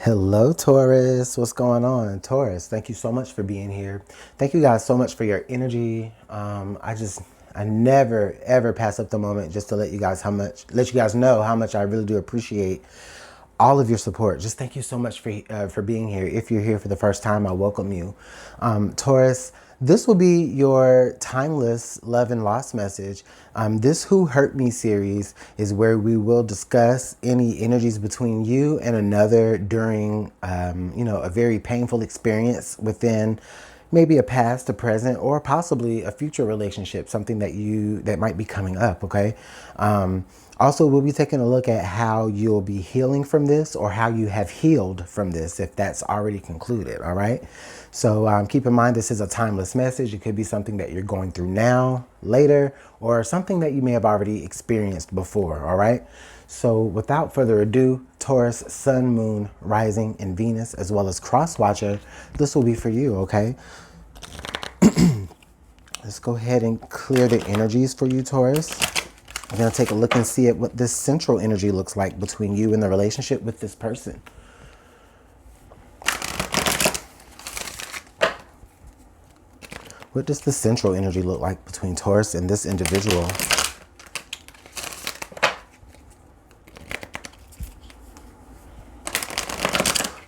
Hello, Taurus. What's going on? Taurus, thank you so much for being here. Thank you guys so much for your energy. I never ever pass up the moment just to let you guys know how much I really do appreciate all of your support. Just thank you so much for being here. If you're here for the first time, I welcome you. Taurus, this will be your timeless love and loss message. This Who Hurt Me series is where we will discuss any energies between you and another during, a very painful experience within maybe a past, a present, or possibly a future relationship, something that might be coming up, okay? Also, we'll be taking a look at how you'll be healing from this or how you have healed from this if that's already concluded, all right? So keep in mind, this is a timeless message. It could be something that you're going through now, later, or something that you may have already experienced before, all right? So without further ado, Taurus, Sun, Moon, Rising, and Venus, as well as Cross Watcher, this will be for you, okay? Let's go ahead and clear the energies for you, Taurus. I'm going to take a look and see at what this central energy looks like between you and the relationship with this person. What does the central energy look like between Taurus and this individual?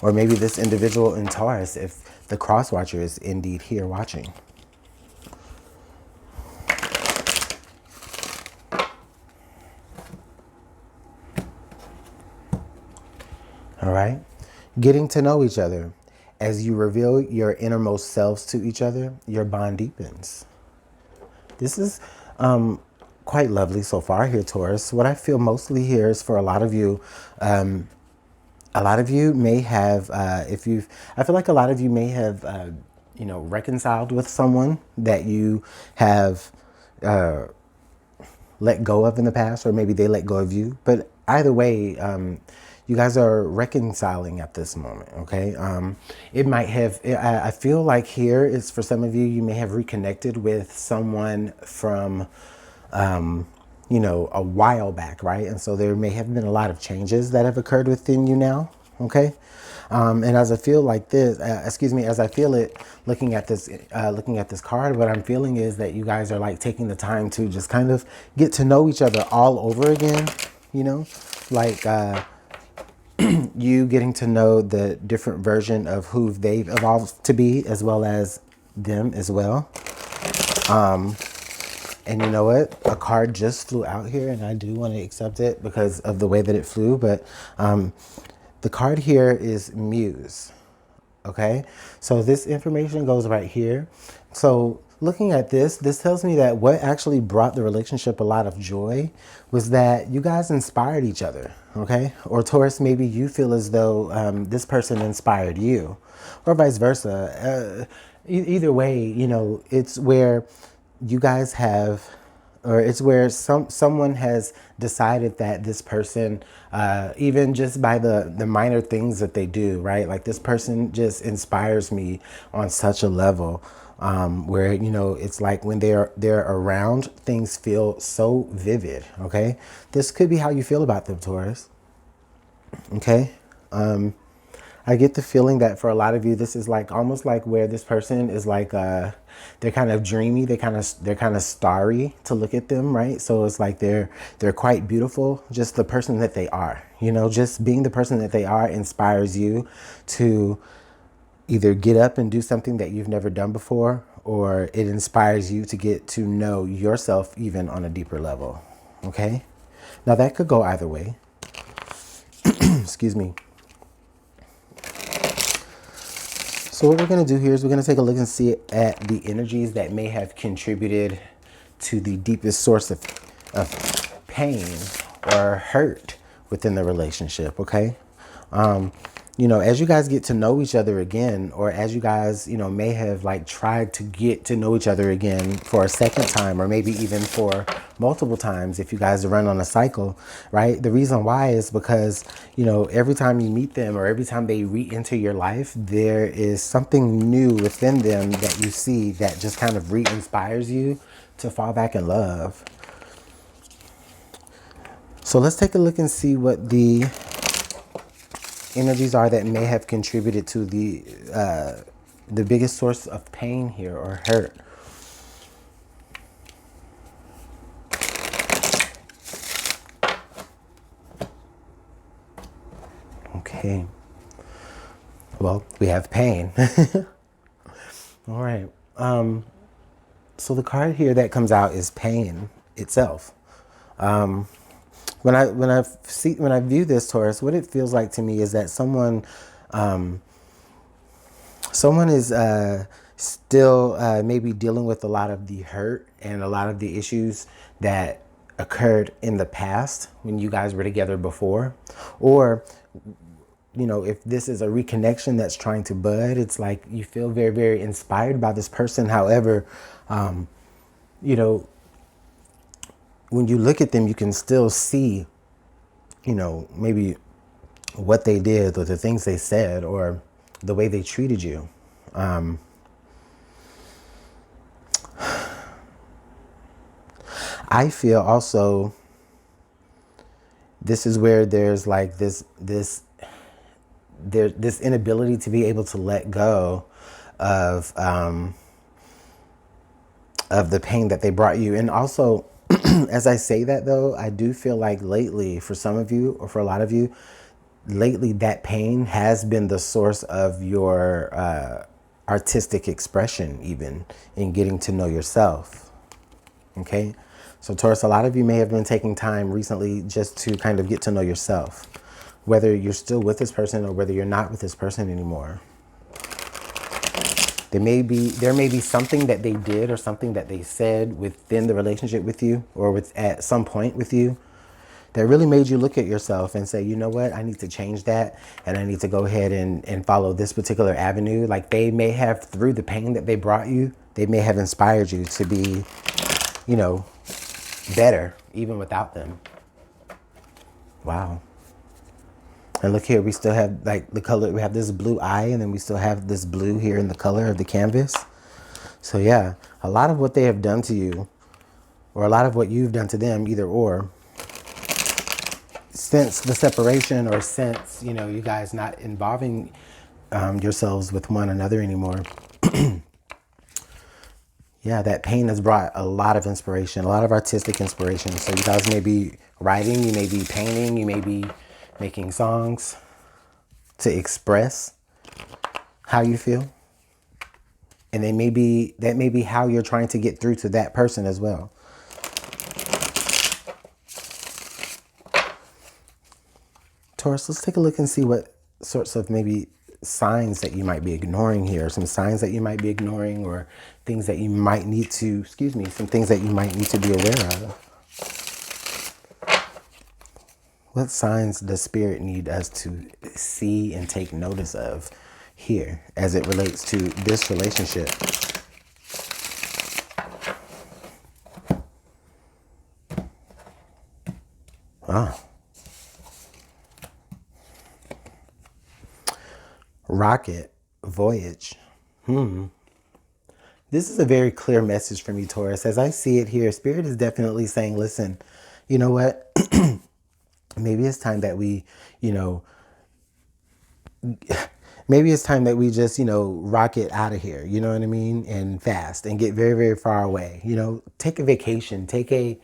Or maybe this individual in Taurus, if the cross watcher is indeed here watching. All right. Getting to know each other. As you reveal your innermost selves to each other, your bond deepens. This is quite lovely so far here, Taurus. What I feel mostly here is for a lot of you may have, I feel like a lot of you may have, reconciled with someone that you have let go of in the past, or maybe they let go of you. But either way, you guys are reconciling at this moment, okay? It might have, I feel like here is for some of you, you may have reconnected with someone from, a while back, right? And so there may have been a lot of changes that have occurred within you now, okay? And as I feel like this, as I feel it, looking at this card, what I'm feeling is that you guys are like taking the time to just kind of get to know each other all over again, like you getting to know the different version of who they've evolved to be, as well as them as well. And you know what? A card just flew out here, and I do want to accept it because of the way that it flew. But the card here is Muse. Okay, so this information goes right here. So looking at this tells me that what actually brought the relationship a lot of joy was that you guys inspired each other, okay? Or Taurus, maybe you feel as though this person inspired you, or vice versa. Either way, it's where you guys have, or it's where someone has decided that this person, even just by the minor things that they do, right? Like this person just inspires me on such a level where, it's like when they're around, things feel so vivid, okay? This could be how you feel about them, Taurus, okay? I get the feeling that for a lot of you, this is like almost like where this person is like, they're kind of dreamy, they're kind of starry to look at them, right? So it's like they're quite beautiful, just the person that they are, just being the person that they are inspires you to either get up and do something that you've never done before, or it inspires you to get to know yourself even on a deeper level, okay? Now that could go either way. Excuse me. So what we're going to do here is we're going to take a look and see at the energies that may have contributed to the deepest source of pain or hurt within the relationship, okay? As you guys get to know each other again, or as you guys, may have like tried to get to know each other again for a second time, or maybe even for multiple times if you guys run on a cycle, right? The reason why is because, every time you meet them or every time they re-enter your life, there is something new within them that you see that just kind of re-inspires you to fall back in love. So let's take a look and see what the energies are that may have contributed to the biggest source of pain here or hurt. Okay. Well, we have pain. All right. So the card here that comes out is pain itself. When I view this, Taurus, what it feels like to me is that someone is still maybe dealing with a lot of the hurt and a lot of the issues that occurred in the past when you guys were together before, or you know, if this is a reconnection that's trying to bud, it's like you feel very, very inspired by this person. However, you know, when you look at them, you can still see, you know, maybe what they did or the things they said or the way they treated you. I feel also this is where there's like this inability to be able to let go of the pain that they brought you. And also, as I say that though, I do feel like lately, for some of you or for a lot of you, lately that pain has been the source of your artistic expression, even in getting to know yourself. Okay? So Taurus, a lot of you may have been taking time recently just to kind of get to know yourself, whether you're still with this person or whether you're not with this person anymore. There may be something that they did or something that they said within the relationship with you or at some point with you that really made you look at yourself and say, you know what, I need to change that and I need to go ahead and follow this particular avenue. Like they may have, through the pain that they brought you, they may have inspired you to be, you know, better even without them. Wow. And look here, we still have like the color, we have this blue eye and then we still have this blue here in the color of the canvas. So yeah, a lot of what they have done to you or a lot of what you've done to them, either or, since the separation or since, you know, you guys not involving yourselves with one another anymore. Yeah, that pain has brought a lot of inspiration, a lot of artistic inspiration. So you guys may be writing, you may be painting, you may be making songs to express how you feel. And that may be how you're trying to get through to that person as well. Taurus, let's take a look and see what sorts of maybe signs that you might be ignoring here. Some signs that you might be ignoring or things that you might need to, some things that you might need to be aware of. What signs does Spirit need us to see and take notice of here as it relates to this relationship? Ah. Rocket, voyage. This is a very clear message for me, Taurus. As I see it here, Spirit is definitely saying, listen, you know what? Maybe it's time that we, you know, maybe it's time that we just, you know, rocket out of here, you know what I mean? And fast and get very, very far away. You know, take a vacation, take a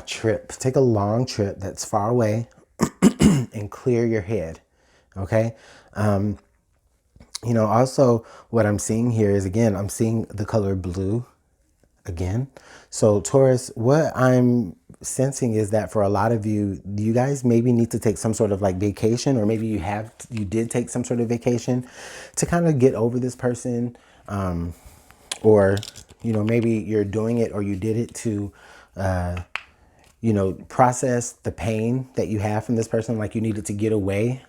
trip, take a long trip that's far away and clear your head. Okay. You know, also what I'm seeing here is, again, I'm seeing the color blue again. So Taurus, what I'm sensing is that for a lot of you, you guys maybe need to take some sort of like vacation, or maybe you did take some sort of vacation to kind of get over this person. Or, you know, maybe you're doing it or you did it to, you know, process the pain that you have from this person. Like you needed to get away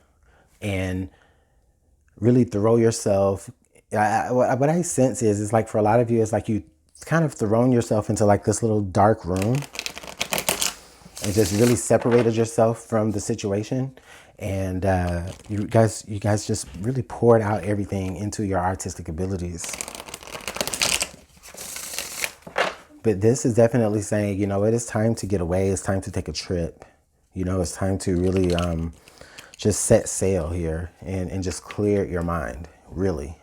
and really throw yourself. What I sense is, it's like for a lot of you, it's like you kind of thrown yourself into like this little dark room and just really separated yourself from the situation. And you guys just really poured out everything into your artistic abilities. But this is definitely saying, you know, it is time to get away. It's time to take a trip. You know, it's time to really just set sail here and just clear your mind, really.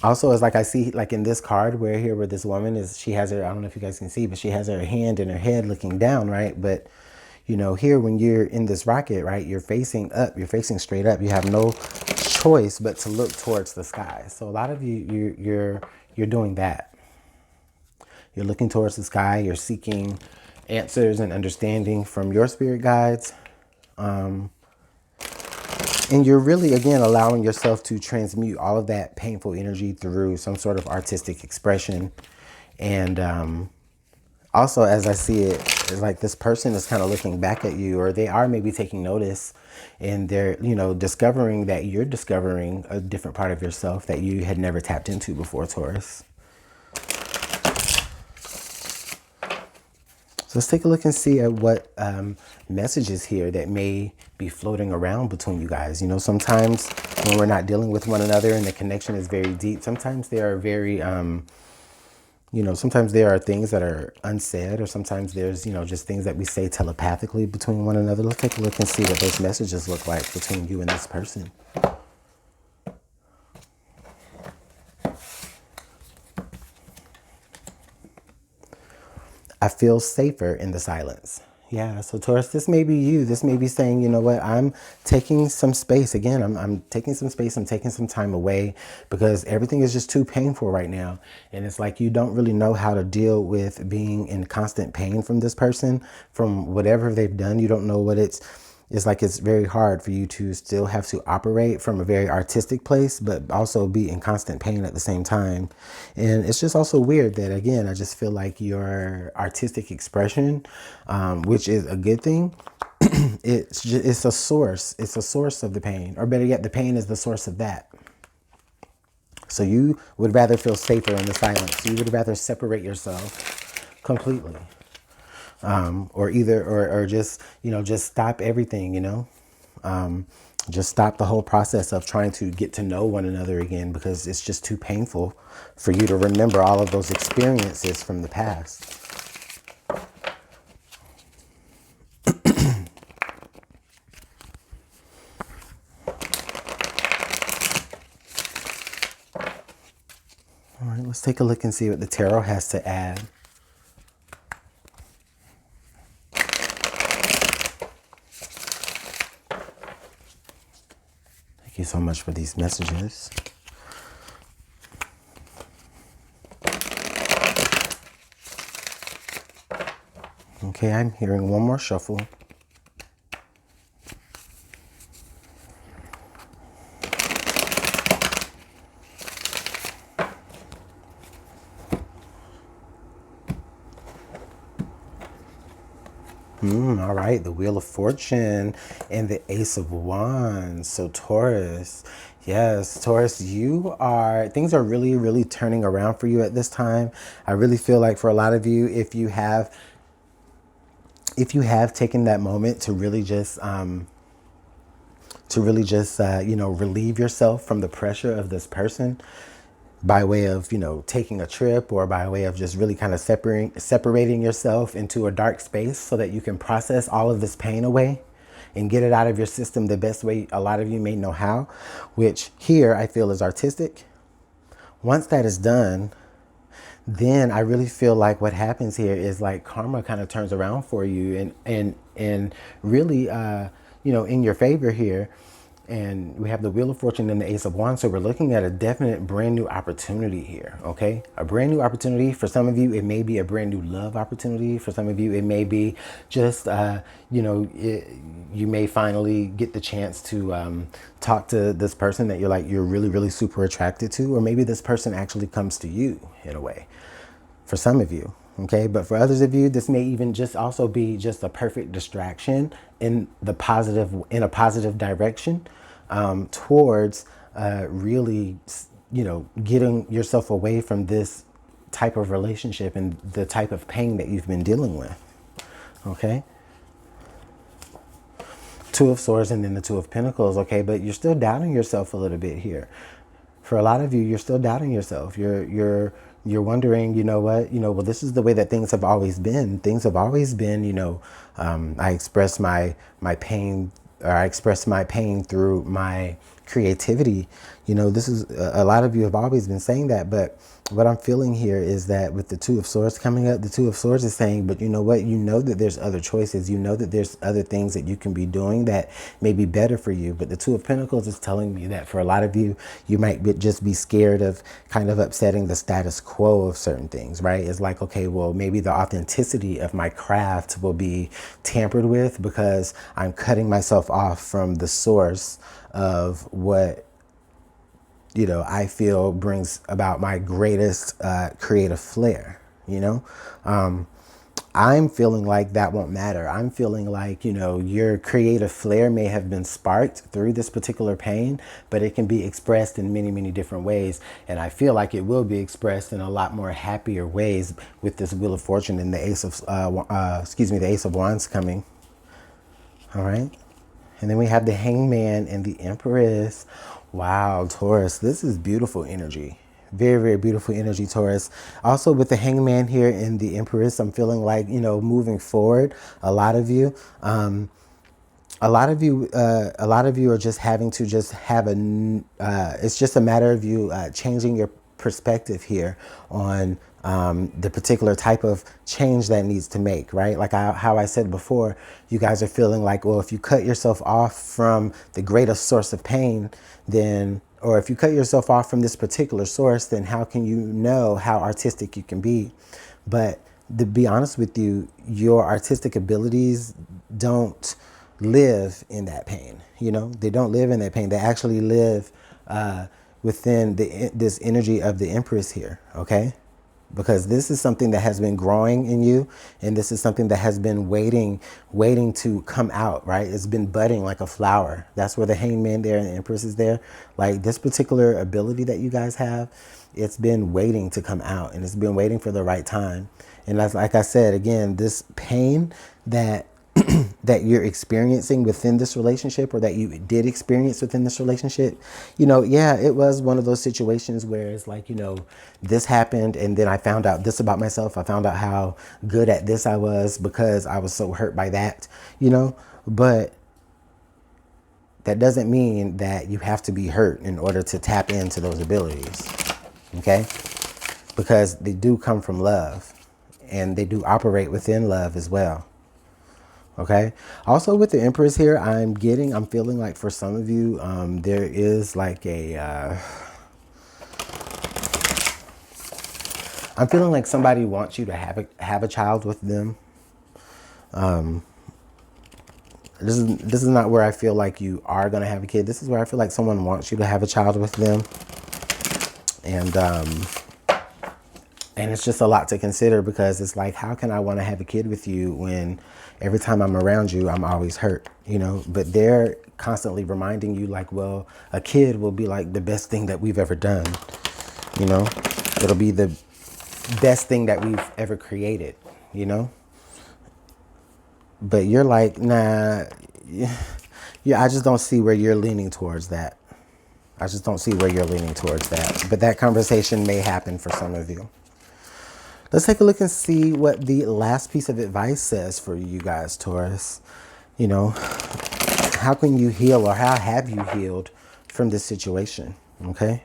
Also, it's like I see, like in this card where this woman is, she has her, I don't know if you guys can see, but she has her hand in her head looking down, right? But, you know, here when you're in this rocket, right, you're facing up, you're facing straight up. You have no choice but to look towards the sky. So a lot of you, you're doing that. You're looking towards the sky. You're seeking answers and understanding from your spirit guides. And you're really, again, allowing yourself to transmute all of that painful energy through some sort of artistic expression. And also, as I see it, it's like this person is kind of looking back at you, or they are maybe taking notice, and they're, you know, discovering that you're discovering a different part of yourself that you had never tapped into before, Taurus. So let's take a look and see at what messages here that may be floating around between you guys. You know, sometimes when we're not dealing with one another and the connection is very deep, sometimes there are very, you know, sometimes there are things that are unsaid, or sometimes there's, you know, just things that we say telepathically between one another. Let's take a look and see what those messages look like between you and this person. I feel safer in the silence. Yeah, so Taurus, this may be you. This may be saying, you know what, I'm taking some space. Again, I'm taking some space. I'm taking some time away because everything is just too painful right now. And it's like you don't really know how to deal with being in constant pain from this person, from whatever they've done. You don't know what it's like. It's very hard for you to still have to operate from a very artistic place, but also be in constant pain at the same time. And it's just also weird that, again, I just feel like your artistic expression, which is a good thing, it's a source. It's a source of the pain, or better yet, the pain is the source of that. So you would rather feel safer in the silence. You would rather separate yourself completely. Or just, you know, just stop everything, you know, just stop the whole process of trying to get to know one another again, because it's just too painful for you to remember all of those experiences from the past. All right, let's take a look and see what the tarot has to add. Thank you so much for these messages. Okay, I'm hearing one more shuffle. All right, the Wheel of Fortune and the Ace of Wands. So Taurus, yes, Taurus, things are really, really turning around for you at this time. I really feel like for a lot of you, if you have taken that moment to really just, you know, relieve yourself from the pressure of this person, by way of, you know, taking a trip, or by way of just really kind of separating yourself into a dark space so that you can process all of this pain away and get it out of your system the best way a lot of you may know how, which here I feel is artistic. Once that is done, then I really feel like what happens here is like karma kind of turns around for you and really, you know, in your favor here. And we have the Wheel of Fortune and the Ace of Wands. So we're looking at a definite brand new opportunity here, okay? A brand new opportunity. For some of you, it may be a brand new love opportunity. For some of you, it may be just, you know, you may finally get the chance to talk to this person that you're really, really super attracted to. Or maybe this person actually comes to you in a way. For some of you, okay? But for others of you, this may even just also be just a perfect distraction in a positive direction. Towards really, you know, getting yourself away from this type of relationship and the type of pain that you've been dealing with, okay? Two of Swords and then the Two of Pentacles, okay? But you're still doubting yourself a little bit here. For a lot of you, you're still doubting yourself. You're wondering, you know what, well, this is the way that things have always been. Things have always been, I express my pain, or I express my pain through my creativity. This is a lot of you have always been saying that, but what I'm feeling here is that with the Two of Swords coming up, the Two of Swords is saying, but you know what? You know that there's other choices. You know that there's other things that you can be doing that may be better for you. But the Two of Pentacles is telling me that for a lot of you, you might just be scared of kind of upsetting the status quo of certain things, right? It's like, okay, well, maybe the authenticity of my craft will be tampered with because I'm cutting myself off from the source of what I feel brings about my greatest creative flair, I'm feeling like that won't matter. I'm feeling like, your creative flair may have been sparked through this particular pain, but it can be expressed in many, many different ways. And I feel like it will be expressed in a lot more happier ways with this Wheel of Fortune and the the Ace of Wands coming. All right. And then we have the Hangman and the Empress. Wow, Taurus, this is beautiful energy. Very, very beautiful energy, Taurus. Also with the Hangman here and the Empress, I'm feeling like, moving forward, a lot of you are just having to just have it's just a matter of you changing your perspective here on the particular type of change that needs to make, right? Like how I said before, you guys are feeling like, well, if you cut yourself off from the greatest source of pain, then, or if you cut yourself off from this particular source, then how can you know how artistic you can be? But to be honest with you, your artistic abilities don't live in that pain. They don't live in that pain. They actually live within this energy of the Empress here, okay? Because this is something that has been growing in you, and this is something that has been waiting to come out, right? It's been budding like a flower. That's where the Hangman there and the Empress is there. Like this particular ability that you guys have, it's been waiting to come out, and it's been waiting for the right time. And that's, like I said, again, this pain that that you're experiencing within this relationship, or that you did experience within this relationship, yeah, it was one of those situations where it's like, this happened and then I found out this about myself. I found out how good at this I was because I was so hurt by that, but that doesn't mean that you have to be hurt in order to tap into those abilities, okay? Because they do come from love, and they do operate within love as well. Okay. Also with the Empress here, I'm feeling like for some of you, there is like I'm feeling like somebody wants you to have a child with them. This is not where I feel like you are going to have a kid. This is where I feel like someone wants you to have a child with them. And it's just a lot to consider, because it's like, how can I want to have a kid with you when every time I'm around you, I'm always hurt, But they're constantly reminding you like, well, a kid will be like the best thing that we've ever done, It'll be the best thing that we've ever created, But you're like, nah, yeah, I just don't see where you're leaning towards that. I just don't see where you're leaning towards that. But that conversation may happen for some of you. Let's take a look and see what the last piece of advice says for you guys, Taurus. How can you heal, or how have you healed from this situation? Okay.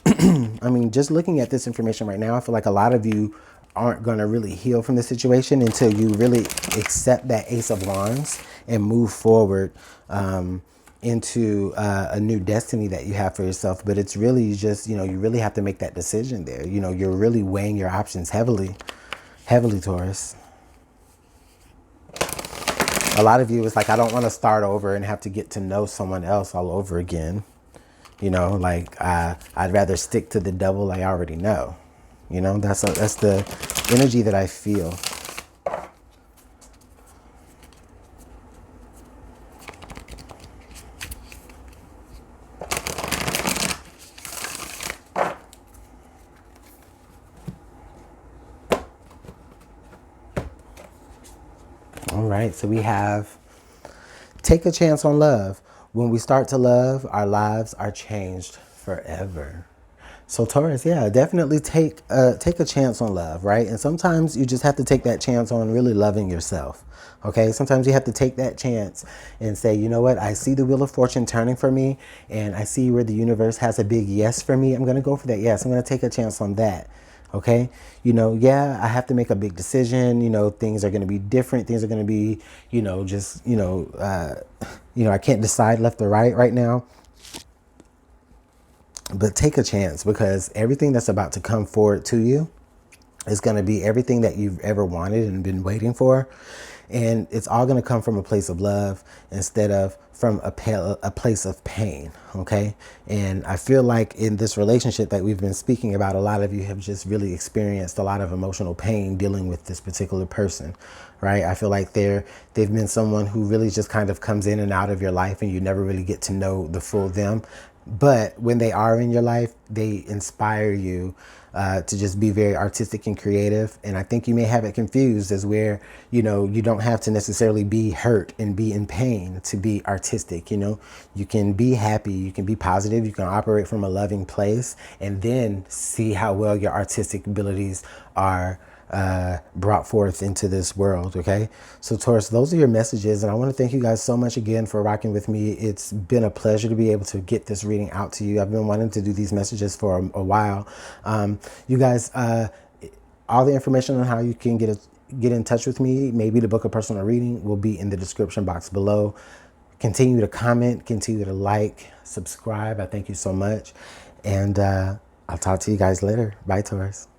I mean, just looking at this information right now, I feel like a lot of you aren't going to really heal from the situation until you really accept that Ace of Wands and move forward into a new destiny that you have for yourself. But it's really just, you really have to make that decision there. You're really weighing your options heavily, Taurus. A lot of you, it's like, I don't want to start over and have to get to know someone else all over again. I'd rather stick to the devil I already know. That's the energy that I feel. All right, so we have take a chance on love. When we start to love, our lives are changed forever. So Taurus, yeah, definitely take a chance on love, right? And sometimes you just have to take that chance on really loving yourself. Okay, sometimes you have to take that chance and say, you know what, I see the wheel of fortune turning for me, and I see where the universe has a big yes for me. I'm gonna go for that yes. I'm gonna take a chance on that. Okay, you know, yeah, I have to make a big decision. You know, things are gonna be different. Things are gonna be, just I can't decide left or right now. But take a chance, because everything that's about to come forward to you is going to be everything that you've ever wanted and been waiting for. And it's all going to come from a place of love instead of from a place of pain. Okay. And I feel like in this relationship that we've been speaking about, a lot of you have just really experienced a lot of emotional pain dealing with this particular person. Right. I feel like they've been someone who really just kind of comes in and out of your life, and you never really get to know the full them. But when they are in your life, they inspire you to just be very artistic and creative. And I think you may have it confused as where, you don't have to necessarily be hurt and be in pain to be artistic. You can be happy, you can be positive, you can operate from a loving place, and then see how well your artistic abilities are brought forth into this world. Okay, so Taurus, those are your messages, and I want to thank you guys so much again for rocking with me. It's been a pleasure to be able to get this reading out to you. I've been wanting to do these messages for a while. You guys, all the information on how you can get in touch with me, maybe to book a personal reading, will be in the description box below. Continue to comment, continue to like, subscribe. I thank you so much, and I'll talk to you guys later. Bye, Taurus.